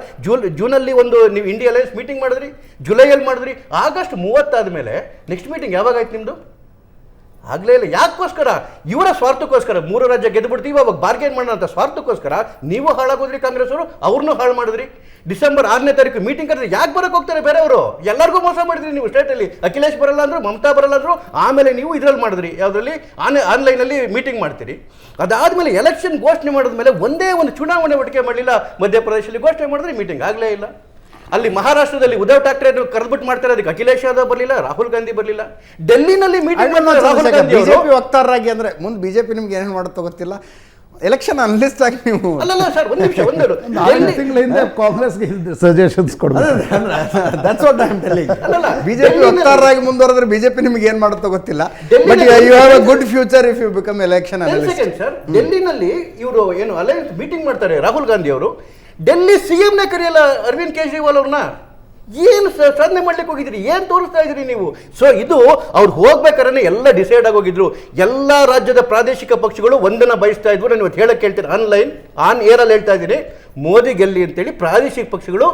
ಜೂನಲ್ಲಿ ಒಂದು ನೀವು ಇಂಡಿಯಾ ಅಲಯನ್ಸ್ ಮೀಟಿಂಗ್ ಮಾಡಿದ್ರಿ, ಜುಲೈಯಲ್ಲಿ ಮಾಡಿದ್ರಿ, ಆಗಸ್ಟ್ 30 ಆದಮೇಲೆ ನೆಕ್ಸ್ಟ್ ಮೀಟಿಂಗ್ ಯಾವಾಗ ಆಯ್ತು ನಿಮ್ಮದು? ಆಗಲೇ ಇಲ್ಲ. ಯಾಕೋಸ್ಕರ? ಇವರ ಸ್ವಾರ್ಥಕ್ಕೋಸ್ಕರ. 3 ರಾಜ್ಯ ಗೆದ್ದುಬಿಡ್ತೀವಿ, ಅವಾಗ ಬಾರ್ಗೇನ್ ಮಾಡೋಣ ಅಂತ ಸ್ವಾರ್ಥಕ್ಕೋಸ್ಕರ ನೀವು ಹಾಳಾಗೋದ್ರಿ. ಕಾಂಗ್ರೆಸ್ ಅವರು ಅವ್ರನ್ನೂ ಹಾಳು ಮಾಡಿದ್ರಿ. ಡಿಸೆಂಬರ್ 6ನೇ ತಾರೀಕು ಮೀಟಿಂಗ್ ಕರೆದ್ರೆ ಯಾಕೆ ಬರೋಕೆ ಹೋಗ್ತಾರೆ ಬೇರೆಯವರು? ಎಲ್ಲರಿಗೂ ಮೋಸ ಮಾಡಿದ್ರಿ ನೀವು ಸ್ಟೇಟಲ್ಲಿ. ಅಖಿಲೇಶ್ ಬರಲ್ಲ ಅಂದ್ರು, ಮಮತಾ ಬರಲ್ಲ ಅಂದ್ರು. ಆಮೇಲೆ ನೀವು ಇದರಲ್ಲಿ ಮಾಡಿದ್ರಿ, ಯಾವುದರಲ್ಲಿ ಆನ್ಲೈನಲ್ಲಿ ಮೀಟಿಂಗ್ ಮಾಡ್ತೀರಿ. ಅದಾದಮೇಲೆ ಎಲೆಕ್ಷನ್ ಘೋಷಣೆ ಮಾಡಿದ್ಮೇಲೆ ಒಂದೇ ಒಂದು ಚುನಾವಣೆ ಒಟ್ಟಿಗೆ ಮಾಡಲಿಲ್ಲ. ಮಧ್ಯಪ್ರದೇಶದಲ್ಲಿ ಘೋಷಣೆ ಮಾಡಿದ್ರಿ, ಮೀಟಿಂಗ್ ಆಗಲೇ ಇಲ್ಲ. ಅಲ್ಲಿ ಮಹಾರಾಷ್ಟ್ರದಲ್ಲಿ ಉದ್ಧವ್ ಠಾಕ್ರೆ ಕರೆದ್ಬಿಟ್ಟು ಮಾಡ್ತಾರೆ, ಅದಕ್ಕೆ ಅಖಿಲೇಶ್ ಯಾದವ್ ಬರಲಿಲ್ಲ, ರಾಹುಲ್ ಗಾಂಧಿ ಬರಲಿಲ್ಲ. ಡೆಲ್ಲಿನಲ್ಲಿ ಮೀಟಿಂಗ್ ಬಿಜೆಪಿ ವಕ್ತಾರರಾಗಿ ಅಂದ್ರೆ ಮುಂದೆ ಬಿಜೆಪಿ ನಿಮ್ಗೆ ಏನೇನು ಮಾಡುತ್ತೋ ಗೊತ್ತಿಲ್ಲ. ಎಲೆಕ್ಷನ್ ಅನಲಿಸ್ಟ್ ಆಗಿ ನೀವು ಅಲ್ಲಲ್ಲ ಸರ್, ಒಂದು ನಿಮಿಷ, 4 ತಿಂಗಳ ಹಿಂದೆ ಕಾಂಗ್ರೆಸ್ಗೆ ಸಜೆಷನ್ಸ್ ಕೊಡ್ಬೇಕು. ಬಿಜೆಪಿ ವಕ್ತಾರರಾಗಿ ಮುಂದುವರೆದ್ರೆ ಬಿಜೆಪಿ ನಿಮ್ಗೆ ಏನ್ ಮಾಡುತ್ತೋ ಗೊತ್ತಿಲ್ಲ. But you have a good future if you become election analyst. Sir, ಡೆಲ್ಲಿನಲ್ಲಿ ಇವರು ಏನು ಅಲಯನ್ಸ್ ಮೀಟಿಂಗ್ ಮಾಡ್ತಾರೆ ರಾಹುಲ್ ಗಾಂಧಿ ಅವರು. ಡೆಲ್ಲಿ CM ಕರೆಯಲ್ಲ ಅರವಿಂದ್ ಕೇಜ್ರಿವಾಲ್ ಅವ್ರನ್ನ. ಏನು ಸಾಧನೆ ಮಾಡ್ಲಿಕ್ಕೆ ಹೋಗಿದ್ರಿ? ಏನು ತೋರಿಸ್ತಾ ಇದ್ರಿ ನೀವು? ಸೊ ಇದು ಅವ್ರು ಹೋಗ್ಬೇಕಾದ್ರೆ ಎಲ್ಲ ಡಿಸೈಡ್ ಆಗೋಗಿದ್ರು. ಎಲ್ಲ ರಾಜ್ಯದ ಪ್ರಾದೇಶಿಕ ಪಕ್ಷಗಳು ಒಂದನ್ನು ಬಯಸ್ತಾ ಇದ್ವು. ನಾನು ಇವತ್ತು ಹೇಳಕ್ಕೆ ಹೇಳ್ತೀನಿ, ಆನ್ ಏರಲ್ಲಿ ಹೇಳ್ತಾ ಇದ್ದೀನಿ, ಮೋದಿ ಗೆಲ್ಲಿ ಅಂತೇಳಿ ಪ್ರಾದೇಶಿಕ ಪಕ್ಷಗಳು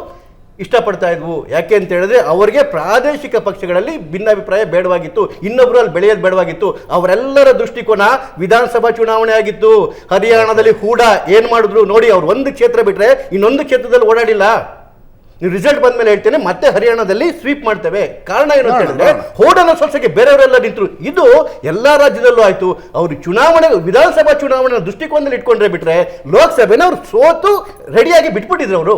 ಇಷ್ಟಪಡ್ತಾ ಇದ್ವು. ಯಾಕೆ ಅಂತ ಹೇಳಿದ್ರೆ ಅವರಿಗೆ ಪ್ರಾದೇಶಿಕ ಪಕ್ಷಗಳಲ್ಲಿ ಭಿನ್ನಾಭಿಪ್ರಾಯ ಬೇಡವಾಗಿತ್ತು, ಇನ್ನೊಬ್ಬರಲ್ಲಿ ಬೆಳೆಯೋದು ಬೇಡವಾಗಿತ್ತು. ಅವರೆಲ್ಲರ ದೃಷ್ಟಿಕೋನ ವಿಧಾನಸಭಾ ಚುನಾವಣೆ ಆಗಿತ್ತು. ಹರಿಯಾಣದಲ್ಲಿ ಕೂಡ ಏನು ಮಾಡಿದ್ರು ನೋಡಿ, ಅವ್ರು ಒಂದು ಕ್ಷೇತ್ರ ಬಿಟ್ಟರೆ ಇನ್ನೊಂದು ಕ್ಷೇತ್ರದಲ್ಲಿ ಓಡಾಡಿಲ್ಲ. ನೀವು ರಿಸಲ್ಟ್ ಬಂದ ಮೇಲೆ ಹೇಳ್ತೇನೆ, ಮತ್ತೆ ಹರಿಯಾಣದಲ್ಲಿ ಸ್ವೀಪ್ ಮಾಡ್ತೇವೆ. ಕಾರಣ ಏನು ಅಂತ ಹೇಳಿದ್ರೆ ಹೋಡನ ಸೊಸೆಗೆ ಬೇರೆಯವರೆಲ್ಲ ನಿಂತರು. ಇದು ಎಲ್ಲಾ ರಾಜ್ಯದಲ್ಲೂ ಆಯ್ತು. ಅವರು ಚುನಾವಣೆ, ವಿಧಾನಸಭಾ ಚುನಾವಣೆ ದೃಷ್ಟಿಕೋನದಲ್ಲಿ ಇಟ್ಕೊಂಡ್ರೆ ಬಿಟ್ರೆ ಲೋಕಸಭೆನ ಅವ್ರು ಸೋತು ರೆಡಿಯಾಗಿ ಬಿಟ್ಬಿಟ್ಟಿದ್ರು ಅವರು.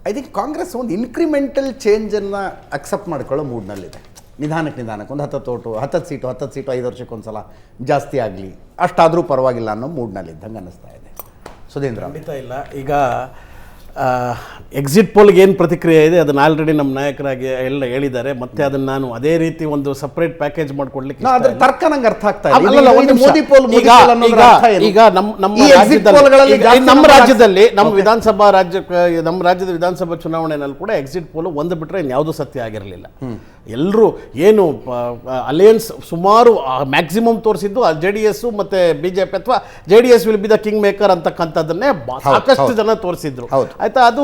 ಐ ಥಿಂಕ್ ಕಾಂಗ್ರೆಸ್ ಒಂದು ಇನ್ಕ್ರಿಮೆಂಟಲ್ ಚೇಂಜನ್ನು ಅಕ್ಸೆಪ್ಟ್ ಮಾಡ್ಕೊಳ್ಳೋ ಮೂಡ್ನಲ್ಲಿದೆ. ನಿಧಾನಕ್ಕೆ ಒಂದು 10 ಸೀಟು 5 ವರ್ಷಕ್ಕೊಂದ್ಸಲ ಜಾಸ್ತಿ ಆಗಲಿ, ಅಷ್ಟಾದರೂ ಪರವಾಗಿಲ್ಲ ಅನ್ನೋ ಮೂಡ್ನಲ್ಲಿದ್ದಂಗೆ ಅನ್ನಿಸ್ತಾ ಇದೆ. ಸುಧೀಂದ್ರ ಖಂಡಿತ ಇಲ್ಲ. ಈಗ ಎಕ್ಸಿಟ್ ಪೋಲ್ಗೆ ಏನು ಪ್ರತಿಕ್ರಿಯೆ ಇದೆ ಅದನ್ನು ಆಲ್ರೆಡಿ ನಮ್ಮ ನಾಯಕರಾಗಿ ಎಲ್ಲ ಹೇಳಿದ್ದಾರೆ. ಮತ್ತೆ ಅದನ್ನು ನಾನು ಅದೇ ರೀತಿ ಒಂದು ಸಪ್ರೇಟ್ ಪ್ಯಾಕೇಜ್ ಮಾಡ್ಕೊಡ್ಲಿಕ್ಕೆ ತರ್ಕ ನಂಗೆ ಅರ್ಥ ಆಗ್ತಾ ಇಲ್ಲ. ಈಗ ನಮ್ಮ ರಾಜ್ಯದಲ್ಲಿ ನಮ್ಮ ರಾಜ್ಯದ ವಿಧಾನಸಭಾ ಚುನಾವಣೆಯಲ್ಲಿ ಕೂಡ ಎಕ್ಸಿಟ್ ಪೋಲ್ ಒಂದು ಬಿಟ್ಟರೆ ಇನ್ಯಾವುದೂ ಸತ್ಯ ಆಗಿರಲಿಲ್ಲ. ಎಲ್ಲರೂ ಏನು ಅಲಯನ್ಸ್ ಸುಮಾರು ಮ್ಯಾಕ್ಸಿಮಮ್ ತೋರಿಸಿದ್ದು JDS ಮತ್ತು BJP ಅಥವಾ JDS will be the king maker ಅಂತಕ್ಕಂಥದ್ದನ್ನೇ ಸಾಕಷ್ಟು ಜನ ತೋರಿಸಿದ್ರು. ಆಯ್ತಾ, ಅದು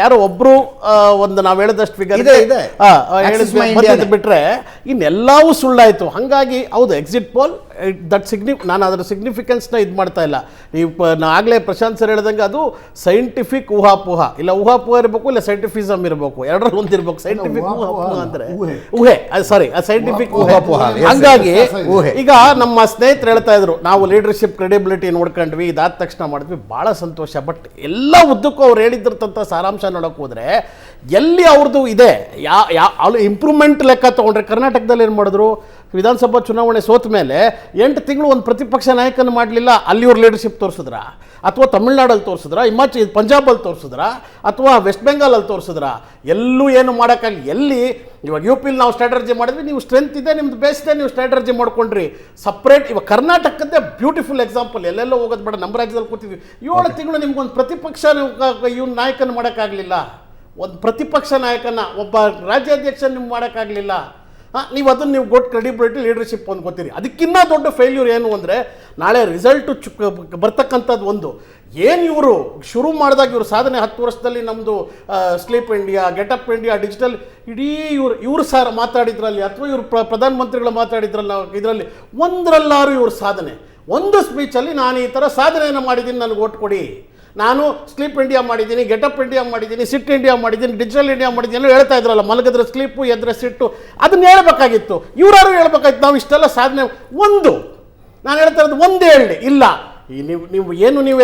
ಯಾರೋ ಒಬ್ರು ಒಂದು ನಾವು ಹೇಳಿದಷ್ಟು ಫಿಗರ್ ಬಿಟ್ರೆ ಇನ್ನೆಲ್ಲವೂ ಸುಳ್ಳಾಯ್ತು. ಹಾಗಾಗಿ ಹೌದು, ಎಕ್ಸಿಟ್ ಪೋಲ್ ನಾನು ಅದರ ಸಿಗ್ನಿಫಿಕೆನ್ಸ್ನ ಇದು ಮಾಡ್ತಾ ಇಲ್ಲ. ಆಗಲೇ ಪ್ರಶಾಂತ್ ಸರ್ ಹೇಳ್ದಂಗೆ ಅದು ಸೈಂಟಿಫಿಕ್ ಊಹಾಪೋಹ, ಇಲ್ಲ ಊಹಾಪೋಹ ಇರಬೇಕು, ಇಲ್ಲ ಸೈಂಟಿಫಿಸಮ್ ಇರಬೇಕು, ಎರಡರಲ್ಲಿ ಒಂದಿರಬೇಕು. ಸೈಂಟಿಫಿಕ್ ಊಹಾಪೋಹ ಅಂದ್ರೆ ಊಹೆ, ಸಾರಿ, ಸೈಂಟಿಫಿಕ್ ಊಹಾಪೋಹ. ಹಂಗಾಗಿ ಈಗ ನಮ್ಮ ಸ್ನೇಹಿತರು ಹೇಳ್ತಾ ಇದ್ರು, ನಾವು ಲೀಡರ್ಶಿಪ್ ಕ್ರೆಡಿಬಿಲಿಟಿ ನೋಡ್ಕೊಂಡ್ವಿ, ಇದಾದ ತಕ್ಷಣ ಮಾಡಿದ್ವಿ, ಭಾಳ ಸಂತೋಷ. ಬಟ್ ಎಲ್ಲ ಉದ್ದಕ್ಕೂ ಅವ್ರು ಹೇಳಿದ್ರಂಥ ಸಾರಾಂಶ ನೋಡೋಕೆ ಹೋದ್ರೆ ಎಲ್ಲಿ ಅವ್ರದ್ದು ಇದೆ, ಇಂಪ್ರೂವ್ಮೆಂಟ್ ಲೆಕ್ಕ ತಗೊಂಡ್ರೆ ಕರ್ನಾಟಕದಲ್ಲಿ ಏನು ಮಾಡಿದ್ರು, ವಿಧಾನಸಭಾ ಚುನಾವಣೆ ಸೋತ ಮೇಲೆ 8 ತಿಂಗಳು ಒಂದು ಪ್ರತಿಪಕ್ಷ ನಾಯಕನ ಮಾಡಲಿಲ್ಲ. ಅಲ್ಲಿ ಅವ್ರ ಲೀಡರ್ಶಿಪ್ ತೋರಿಸಿದ್ರ, ಅಥವಾ ತಮಿಳ್ನಾಡಲ್ಲಿ ತೋರಿಸಿದ್ರ, ಪಂಜಾಬಲ್ಲಿ ತೋರಿಸಿದ್ರ, ಅಥವಾ ವೆಸ್ಟ್ ಬೆಂಗಾಲಲ್ಲಿ ತೋರಿಸಿದ್ರ? ಎಲ್ಲೂ ಏನು ಮಾಡೋಕ್ಕಾಗಲಿ. ಎಲ್ಲಿ ಇವಾಗ UPಲಿ ನಾವು ಸ್ಟ್ರಾಟರ್ಜಿ ಮಾಡಿದ್ವಿ, ನೀವು ಸ್ಟ್ರೆಂತ್ ಇದೆ, ನಿಮ್ದು ಬೇಸ್ ಇದೆ, ನೀವು ಸ್ಟ್ರಾಟರ್ಜಿ ಮಾಡ್ಕೊಂಡ್ರಿ ಸಪ್ರೇಟ್. ಇವಾಗ ಕರ್ನಾಟಕದ್ದೇ ಬ್ಯೂಟಿಫುಲ್ ಎಕ್ಸಾಂಪಲ್. ಎಲ್ಲೆಲ್ಲೋ ಹೋಗೋದು ಬೇಡ, ನಮ್ಮ ರಾಜ್ಯದಲ್ಲಿ ಕೂತಿದ್ವಿ 7 ತಿಂಗಳು ನಿಮ್ಗೊಂದು ಪ್ರತಿಪಕ್ಷ ಇವ್ನ ನಾಯಕನ ಮಾಡೋಕ್ಕಾಗಲಿಲ್ಲ. ಒಂದು ಪ್ರತಿಪಕ್ಷ ನಾಯಕನ, ಒಬ್ಬ ರಾಜ್ಯಾಧ್ಯಕ್ಷ ನಿಮ್ಗೆ ಮಾಡೋಕ್ಕಾಗಲಿಲ್ಲ. ನೀವು ಅದನ್ನು ನೀವು ಗೊತ್ತು ಕ್ರೆಡಿಬಿಲಿಟಿ ಲೀಡರ್ಶಿಪ್ ಅಂದ್ಕೋತೀರಿ. ಅದಕ್ಕಿಂತ ದೊಡ್ಡ ಫೇಲ್ಯೂರ್ ಏನು ಅಂದರೆ, ನಾಳೆ ರಿಸಲ್ಟು ಬರ್ತಕ್ಕಂಥದ್ದು ಒಂದು ಏನು ಇವರು ಶುರು ಮಾಡಿದಾಗ ಇವರು ಸಾಧನೆ 10 ವರ್ಷದಲ್ಲಿ ನಮ್ಮದು sleep India, getup India, digital ಇಡೀ ಇವರು ಸರ್ ಮಾತಾಡಿದ್ರಲ್ಲಿ ಅಥವಾ ಇವರು ಪ್ರಧಾನಮಂತ್ರಿಗಳು ಮಾತಾಡಿದ್ರಲ್ಲ ಇದರಲ್ಲಿ ಒಂದರಲ್ಲಾರು ಇವ್ರ ಸಾಧನೆ, ಒಂದು ಸ್ಪೀಚಲ್ಲಿ ನಾನು ಈ ಥರ ಸಾಧನೆಯನ್ನು ಮಾಡಿದ್ದೀನಿ, ನನಗೆ ಓಟ್ ಕೊಡಿ, ನಾನು ಸ್ಲೀಪ್ ಇಂಡಿಯಾ ಮಾಡಿದ್ದೀನಿ, ಗೆಟಪ್ ಇಂಡಿಯಾ ಮಾಡಿದ್ದೀನಿ, ಸಿಟ್ ಇಂಡಿಯಾ ಮಾಡಿದ್ದೀನಿ, ಡಿಜಿಟಲ್ ಇಂಡಿಯಾ ಮಾಡಿದ್ದೀನಿ ಅಂತ ಹೇಳ್ತಾ ಇದ್ರಲ್ಲ, ಮಲಗಿದ್ರೆ ಸ್ಲೀಪು ಎದ್ರೆ ಸಿಟ್ಟು, ಅದನ್ನ ಹೇಳ್ಬೇಕಾಗಿತ್ತು. ಇವರಾರು ಹೇಳ್ಬೇಕಾಗಿತ್ತು ನಾವು ಇಷ್ಟೆಲ್ಲ ಸಾಧನೆ. ಒಂದು ನಾನು ಹೇಳ್ತಾ ಇರೋದು ಒಂದೇ ಹೇಳಿ ಇಲ್ಲ. ಈ ನೀವು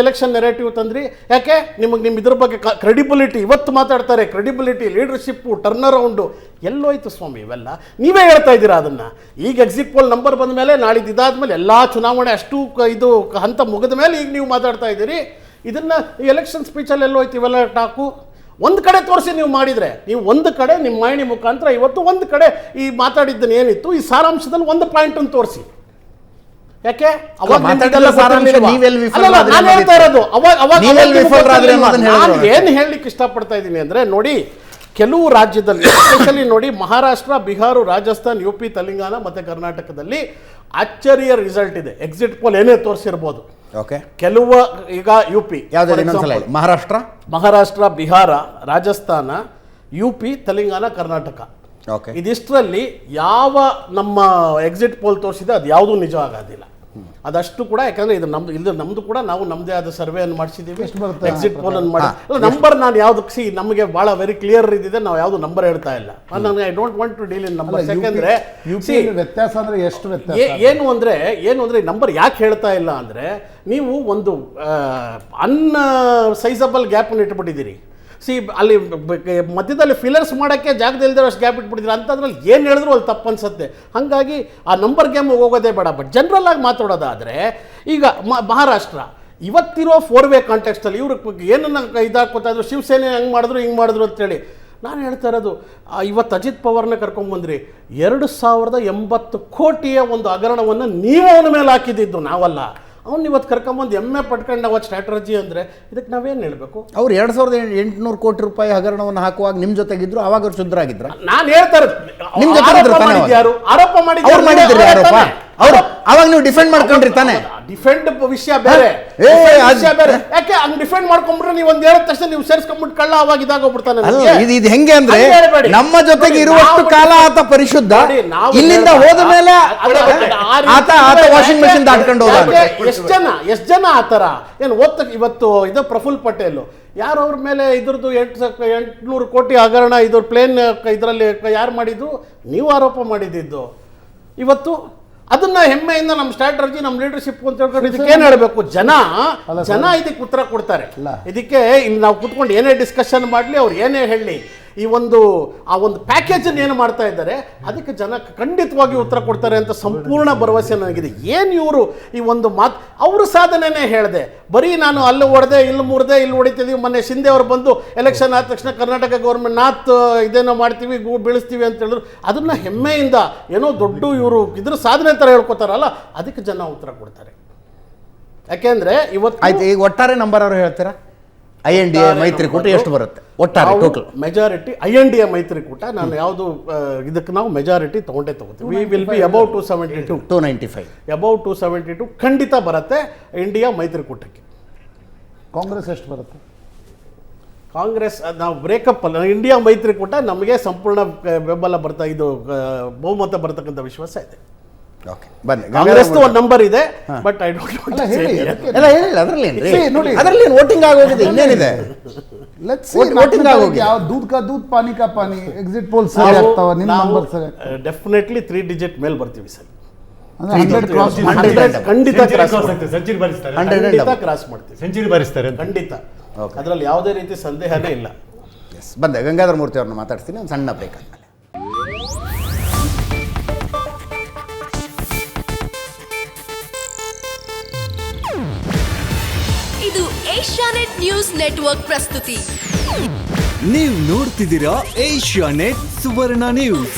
ಎಲೆಕ್ಷನ್ ನೆರೇಟಿವ್ ತಂದ್ರಿ, ಯಾಕೆ ನಿಮ್ಮ ಇದ್ರ ಬಗ್ಗೆ ಕ್ರೆಡಿಬಿಲಿಟಿ ಇವತ್ತು ಮಾತಾಡ್ತಾರೆ, ಕ್ರೆಡಿಬಿಲಿಟಿ, ಲೀಡರ್ಶಿಪ್ಪು, ಟರ್ನ್ ಅರೌಂಡು ಎಲ್ಲೋಯ್ತು ಸ್ವಾಮಿ ಇವೆಲ್ಲ? ನೀವೇ ಹೇಳ್ತಾ ಇದ್ದೀರಾ ಅದನ್ನು. ಈಗ ಎಕ್ಸಿಟ್ ಪೋಲ್ ನಂಬರ್ ಬಂದ ಮೇಲೆ, ನಾಳಿದ್ದು ಇದಾದ್ಮೇಲೆ ಎಲ್ಲ ಚುನಾವಣೆ ಅಷ್ಟು ಇದು ಹಂತ ಮುಗಿದ ಮೇಲೆ ಈಗ ನೀವು ಮಾತಾಡ್ತಾ ಇದ್ದೀರಿ. ಇದನ್ನು ಎಲೆಕ್ಷನ್ ಸ್ಪೀಚಲ್ಲಿ ಎಲ್ಲೋಯ್ತು ಇವೆಲ್ಲ ಟಾಕು? ಒಂದು ಕಡೆ ತೋರಿಸಿ ನೀವು ಮಾಡಿದರೆ, ನೀವು ಒಂದು ಕಡೆ ನಿಮ್ಮ ಮಾಹಿನಿ ಮುಖಾಂತರ ಇವತ್ತು ಒಂದು ಕಡೆ ಈ ಮಾತಾಡಿದ್ದನ್ನು ಏನಿತ್ತು ಈ ಸಾರಾಂಶದಲ್ಲಿ ಒಂದು ಪಾಯಿಂಟನ್ನು ತೋರಿಸಿ. ಯಾಕೆ ಏನು ಹೇಳಲಿಕ್ಕೆ ಇಷ್ಟಪಡ್ತಾ ಇದ್ದೀನಿ ಅಂದರೆ, ನೋಡಿ ಕೆಲವು ರಾಜ್ಯದಲ್ಲಿ ಎಸ್ಪೆಷಲಿ ನೋಡಿ ಮಹಾರಾಷ್ಟ್ರ, ಬಿಹಾರ, ರಾಜಸ್ಥಾನ್, UP, ತೆಲಂಗಾಣ ಮತ್ತು ಕರ್ನಾಟಕದಲ್ಲಿ ಅಚ್ಚರಿಯ ರಿಸಲ್ಟ್ ಇದೆ. ಎಕ್ಸಿಟ್ ಪೋಲ್ ಏನೇ ತೋರಿಸಿರ್ಬೋದು. ಕೆಲವು ಈಗ UP, ಮಹಾರಾಷ್ಟ್ರ, ಬಿಹಾರ, ರಾಜಸ್ಥಾನ, UP, ತೆಲಂಗಾಣ, ಕರ್ನಾಟಕ ಇದಿಷ್ಟರಲ್ಲಿ ಯಾವ ನಮ್ಮ ಎಕ್ಸಿಟ್ ಪೋಲ್ ತೋರಿಸಿದೆ ಅದು ಯಾವುದೂ ನಿಜ ಆಗೋದಿಲ್ಲ. ಅದಷ್ಟು ಕೂಡ ಯಾಕಂದ್ರೆ ಇದು ನಮ್ದು ಕೂಡ ನಾವು ನಮ್ಮದೇ ಆದ ಸರ್ವೆಯನ್ನು ಮಾಡಿಸಿದ್ದೀವಿ, ಎಕ್ಸಿಟ್ ಪೋಲ್ ಅನ್ನು ಮಾಡಿ. ನಂಬರ್ ನಾನು ಯಾವ್ದಕ್ಕೆ ನಮಗೆ ಭಾಳ ವೆರಿ ಕ್ಲಿಯರ್ ಇದಿದೆ, ನಾವು ಯಾವುದು ನಂಬರ್ ಹೇಳ್ತಾ ಇಲ್ಲ. ನನಗೆ I don't want to deal in number. ಯಾಕೆಂದ್ರೆ ವ್ಯತ್ಯಾಸ ಅಂದ್ರೆ ಎಷ್ಟು ವ್ಯತ್ಯಾಸ ಏನು ಅಂದ್ರೆ ನಂಬರ್ ಯಾಕೆ ಹೇಳ್ತಾ ಇಲ್ಲ ಅಂದ್ರೆ, ನೀವು ಒಂದು ಅನ್ಸೈಸಬಲ್ ಗ್ಯಾಪ್ ಅನ್ನು ಇಟ್ಬಿಟ್ಟಿದ್ದೀರಿ. ಅಲ್ಲಿ ಮಧ್ಯದಲ್ಲಿ ಫಿಲ್ಲರ್ಸ್ ಮಾಡೋಕ್ಕೆ ಜಾಗದಲ್ಲಿದ್ದರೆ ಅಷ್ಟು ಗ್ಯಾಪ್ ಇಟ್ಬಿಟ್ಟಿದ್ರೆ ಅಂಥದ್ರಲ್ಲಿ ಏನು ಹೇಳಿದ್ರು ಅಲ್ಲಿ ತಪ್ಪು ಅನ್ಸುತ್ತೆ. ಹಾಗಾಗಿ ಆ ನಂಬರ್ ಗೇಮ್ ಹೋಗೋದೇ ಬೇಡ. ಬಟ್ ಜನರಲ್ ಆಗಿ ಮಾತಾಡೋದಾದರೆ, ಈಗ ಮಹಾರಾಷ್ಟ್ರ ಇವತ್ತಿರೋ 4-ವೇ ಕಾಂಟೆಕ್ಸ್ಟಲ್ಲಿ ಇವರು ಏನನ್ನ ಇದಾಕೋತಾ ಇದ್ರು, ಶಿವಸೇನೆ ಹಂಗೆ ಮಾಡಿದ್ರು ಹಿಂಗೆ ಮಾಡಿದ್ರು ಅಂತೇಳಿ. ನಾನು ಹೇಳ್ತಾ ಇರೋದು, ಇವತ್ತು ಅಜಿತ್ ಪವಾರ್ನ ಕರ್ಕೊಂಡ್ಬಂದ್ರಿ, 2080 ಕೋಟಿಯ ಒಂದು ಹಗರಣವನ್ನು ನೀವು ಅವನ ಮೇಲೆ ಹಾಕಿದ್ದು, ನಾವಲ್ಲ. ಅವ್ನು ಇವತ್ತು ಕರ್ಕೊಂಬಂದು ಎಮ್ಮೆ ಪಟ್ಕೊಂಡು ನಾವು ಸ್ಟ್ರಾಟಜಿ ಅಂದರೆ ಇದಕ್ಕೆ ನಾವೇನು ಹೇಳಬೇಕು? ಅವ್ರು 2800 ಕೋಟಿ ರೂಪಾಯಿ ಹಗರಣವನ್ನು ಹಾಕುವಾಗ ನಿಮ್ಮ ಜೊತೆಗಿದ್ರು, ಅವಾಗ ಅವ್ರು ಶುದ್ಧರಾಗಿದ್ರ? ನಾನು ಹೇಳ್ತಾ ಇರೋದು, ನಿಮ್ಮ ಜೊತೆ ಯಾರು ಆರೋಪ ಮಾಡಿದ್ರು? ಅವಾಗ ನೀವು ಡಿಫೆಂಡ್ ಮಾಡ್ಕೊಂಡ್ರಿ ತಾನೆ? ಡಿಫೆಂಡ್ ವಿಷಯ ಬೇರೆ. ಯಾಕೆ ಹಂಗ್ ಡಿಫೆಂಡ್ ಮಾಡ್ಕೊಂಡ್ರೆ ನೀವು ಒಂದ್ ಹೇಳಿದ ತಕ್ಷಣ ನೀವು ಸೇರಿಸ್ಕೊಂಡ್ಬಿಟ್ಟು ಕಳ್ಳ ಅವಾಗ ಇದಾಗೋಗ್ಬಿಡ್ತಾನೆ. ಇದು ಹೆಂಗೆ ಅಂದ್ರೆ, ನಮ್ಮ ಜೊತೆಗೆ ಇರುವಷ್ಟು ಕಾಲ ಆತ ಪರಿಶುದ್ಧ, ಇಲ್ಲಿಂದ ಹೋದ ಮೇಲೆ ಆತ ವಾಷಿಂಗ್ ಮೆಷಿನ್ ದಾಟ್ಕೊಂಡು ಹೋದ. ಎಷ್ಟ್ ಜನ ಆತರ ಏನು ಓದ್ತ ಇವತ್ತು ಇದು ಪ್ರಫುಲ್ ಪಟೇಲ್ ಯಾರು ಅವ್ರ ಮೇಲೆ ಇದ್ರದ್ದು 800 ಕೋಟಿ ಹಗರಣ ಇದ್ರ ಪ್ಲೇನ್ ಇದರಲ್ಲಿ ಯಾರು ಮಾಡಿದ್ದು? ನೀವು ಆರೋಪ ಮಾಡಿದ್ದು. ಇವತ್ತು ಅದನ್ನ ಹೆಮ್ಮೆಯಿಂದ ನಮ್ಮ ಸ್ಟ್ರಾಟಜಿ, ನಮ್ಮ ಲೀಡರ್ಶಿಪ್ ಅಂತ ಹೇಳ್ಕೊಂಡು ಇದಕ್ಕೆ ಏನು ಹೇಳಬೇಕು? ಜನ ಇದಕ್ಕೆ ಉತ್ತರ ಕೊಡ್ತಾರೆ. ಇದಕ್ಕೆ ಇಲ್ಲಿ ನಾವು ಕೂತ್ಕೊಂಡು ಏನೇ ಡಿಸ್ಕಷನ್ ಮಾಡಲಿ, ಅವ್ರು ಏನೇ ಹೇಳಲಿ, ಈ ಒಂದು ಪ್ಯಾಕೇಜನ್ನು ಏನು ಮಾಡ್ತಾ ಇದ್ದಾರೆ ಅದಕ್ಕೆ ಜನ ಖಂಡಿತವಾಗಿ ಉತ್ತರ ಕೊಡ್ತಾರೆ ಅಂತ ಸಂಪೂರ್ಣ ಭರವಸೆ ನನಗಿದೆ. ಏನು ಇವರು ಈ ಒಂದು ಮಾತು, ಅವ್ರ ಸಾಧನೆನೇ ಹೇಳಿದೆ, ಬರೀ ನಾನು ಅಲ್ಲಿ ಹೊಡೆದೆ, ಇಲ್ಲಿ ಮುರಿದೆ, ಇಲ್ಲಿ ಹೊಡಿತಿದ್ದೀವಿ. ಮೊನ್ನೆ ಶಿಂದೆ ಅವರು ಬಂದು ಎಲೆಕ್ಷನ್ ಆದ ತಕ್ಷಣ ಕರ್ನಾಟಕ ಗೌರ್ಮೆಂಟ್ ಇದೇನೋ ಮಾಡ್ತೀವಿ, ಬೀಳಿಸ್ತೀವಿ ಅಂತ ಹೇಳಿದ್ರು. ಅದನ್ನು ಹೆಮ್ಮೆಯಿಂದ ಏನೋ ದೊಡ್ಡ ಇವರು ಇದ್ರ ಸಾಧನೆ ಥರ ಹೇಳ್ಕೊತಾರಲ್ಲ, ಅದಕ್ಕೆ ಜನ ಉತ್ತರ ಕೊಡ್ತಾರೆ. ಯಾಕೆಂದರೆ ಇವತ್ತು ಆಯ್ತು, ಈಗ ಒಟ್ಟಾರೆ ನಂಬರ್ ಅವರು ಹೇಳ್ತೀರಾ? INDA ಮೈತ್ರಿಕೂಟ ಎಷ್ಟು ಬರುತ್ತೆ ಒಟ್ಟಾರೆ ಟೋಟಲ್? ಮೆಜಾರಿಟಿ INDA ಮೈತ್ರಿಕೂಟ ನಾನು ಯಾವುದು ಇದಕ್ಕೆ ನಾವು ಮೆಜಾರಿಟಿ ತಗೋತೀವಿ. We will be above 272, 295, above 272 ಖಂಡಿತ ಬರುತ್ತೆ ಇಂಡಿಯಾ ಮೈತ್ರಿಕೂಟಕ್ಕೆ. ಕಾಂಗ್ರೆಸ್ ಎಷ್ಟು ಬರುತ್ತೆ? ಕಾಂಗ್ರೆಸ್ ನಾವು ಬ್ರೇಕಪ್ ಅಲ್ಲ, ಇಂಡಿಯಾ ಮೈತ್ರಿಕೂಟ ನಮಗೆ ಸಂಪೂರ್ಣ ಬೆಂಬಲ ಇದು ಬಹುಮತ ಬರ್ತಕ್ಕಂಥ ವಿಶ್ವಾಸ ಇದೆ. ಕಾಂಗ್ರೆಸ್ ಒಂದು ನಂಬರ್ ಇದೆ, ಬಟ್ ಐ ಡೋಂಟ್ ಅದರಲ್ಲಿ ವೋಟಿಂಗ್ ಆಗೋಗಿದೆ, ಇನ್ನೇನಿದೆ? दूध का दूध पानी का पानी ಎಕ್ಸಿಟ್ ಪೋಲ್ ಸರಿ ಆಗ್ತಾವ? ನಿಮ್ಮ ನಂಬರ್ ಸರಿ ಡೆಫಿನೆಟ್ಲಿ 3 ಡಿಜಿಟ್ ಮೇಲ್ ಬರ್ತೀವಿ ಸರ್. 100 ಕ್ರಾಸ್ ಖಂಡಿತ ಕ್ರಾಸ್ ಮಾಡ್ತೀವಿ, ಸೆಂಚುರಿ ಬಾರಿಸ್ತಾರೆ ಖಂಡಿತ. ಅದರಲ್ಲಿ ಯಾವುದೇ ರೀತಿ ಸಂದೇಹನೇ ಇಲ್ಲ. ಬಂದೆ ಗಂಗಾಧರ ಮೂರ್ತಿ ಅವ್ರನ್ನ ಮಾತಾಡ್ತೀನಿ, ಒಂದು ಸಣ್ಣ ಬ್ರೇಕ್ ಆದ್ಮೇಲೆ. ಇದು ಏಷ್ಯಾನೆಟ್ ನ್ಯೂಸ್ ನೆಟ್ವರ್ಕ್ ಪ್ರಸ್ತುತಿ. ನೀವು ನೋಡ್ತಿದ್ದೀರಾ ಏಷ್ಯಾನೆಟ್ ಸುವರ್ಣ ನ್ಯೂಸ್.